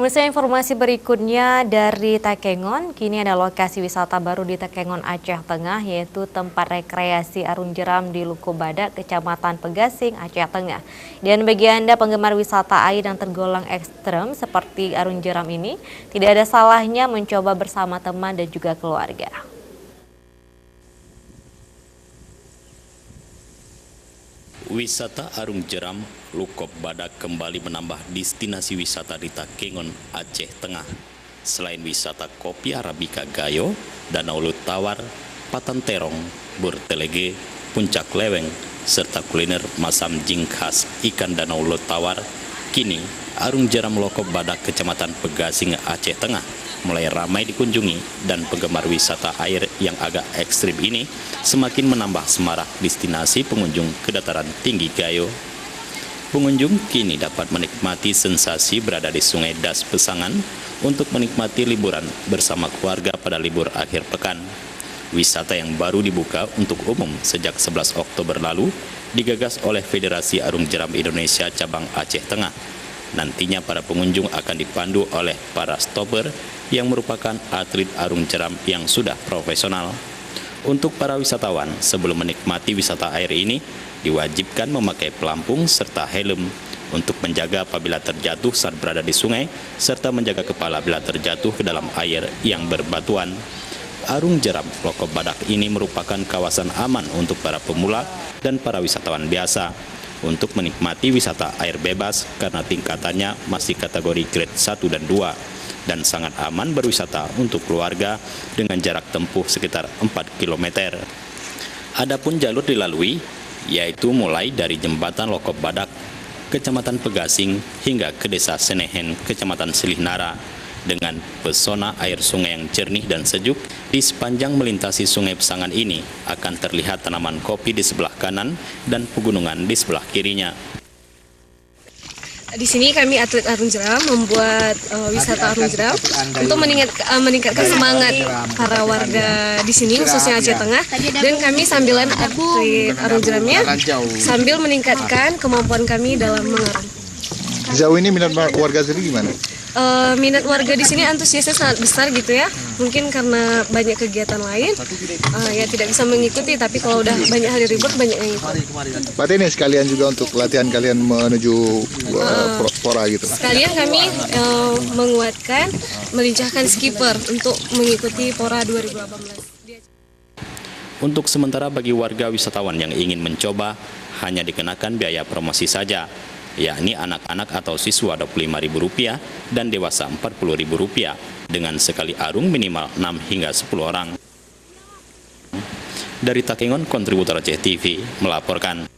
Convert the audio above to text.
Pemirsa, informasi berikutnya dari Takengon. Kini ada lokasi wisata baru di Takengon, Aceh Tengah, yaitu tempat rekreasi arung jeram di Luko Badak, Kecamatan Pegasing, Aceh Tengah. Dan bagi Anda penggemar wisata air yang tergolong ekstrem seperti arung jeram ini, tidak ada salahnya mencoba bersama teman dan juga keluarga. Wisata arung jeram Luko Badak kembali menambah destinasi wisata di Takengon, Aceh Tengah. Selain wisata kopi Arabica Gayo, Danau Lutawar, Patan Terong, Burtelege, Puncak Leweng, serta kuliner masam jing khas ikan Danau Lutawar, kini arung jeram Luko Badak Kecamatan Pegasing, Aceh Tengah mulai ramai dikunjungi, dan penggemar wisata air yang agak ekstrim ini semakin menambah semarak destinasi pengunjung ke dataran tinggi Gayo. Pengunjung kini dapat menikmati sensasi berada di Sungai Das Pesangan untuk menikmati liburan bersama keluarga pada libur akhir pekan. Wisata yang baru dibuka untuk umum sejak 11 Oktober lalu digagas oleh Federasi Arung Jeram Indonesia Cabang Aceh Tengah. Nantinya para pengunjung akan dipandu oleh para stopper yang merupakan atlet arung jeram yang sudah profesional. Untuk para wisatawan, sebelum menikmati wisata air ini, diwajibkan memakai pelampung serta helm untuk menjaga apabila terjatuh saat berada di sungai, serta menjaga kepala bila terjatuh ke dalam air yang berbatuan. Arung jeram Luko Badak ini merupakan kawasan aman untuk para pemula dan para wisatawan biasa untuk menikmati wisata air bebas karena tingkatannya masih kategori grade 1 dan 2 dan sangat aman berwisata untuk keluarga dengan jarak tempuh sekitar 4 km. Adapun jalur dilalui yaitu mulai dari jembatan Luko Badak, Kecamatan Pegasing hingga ke Desa Senehen, Kecamatan Selihnara, dengan pesona air sungai yang jernih dan sejuk. Di sepanjang melintasi Sungai Pesangan ini akan terlihat tanaman kopi di sebelah kanan dan pegunungan di sebelah kirinya. Di sini kami atlet arung jeram membuat wisata arung jeram untuk meningkatkan semangat para warga di sini khususnya Aceh Tengah, dan kami sambilan atlet arung jeramnya sambil meningkatkan kemampuan kami dalam mengarung. Sejauh ini minat warga sendiri gimana? Minat warga di sini antusiasnya sangat besar gitu ya. Mungkin karena banyak kegiatan lain ya tidak bisa mengikuti, tapi kalau udah banyak hari libur banyak yang ikut. Berarti ini sekalian juga untuk latihan kalian menuju pora gitu. Sekalian kami menguatkan, melincahkan skipper untuk mengikuti pora 2018. Untuk sementara bagi warga wisatawan yang ingin mencoba hanya dikenakan biaya promosi saja, yakni anak-anak atau siswa Rp25.000 dan dewasa Rp40.000 dengan sekali arung minimal 6 hingga 10 orang. Dari Takengon, kontributor Aceh TV melaporkan.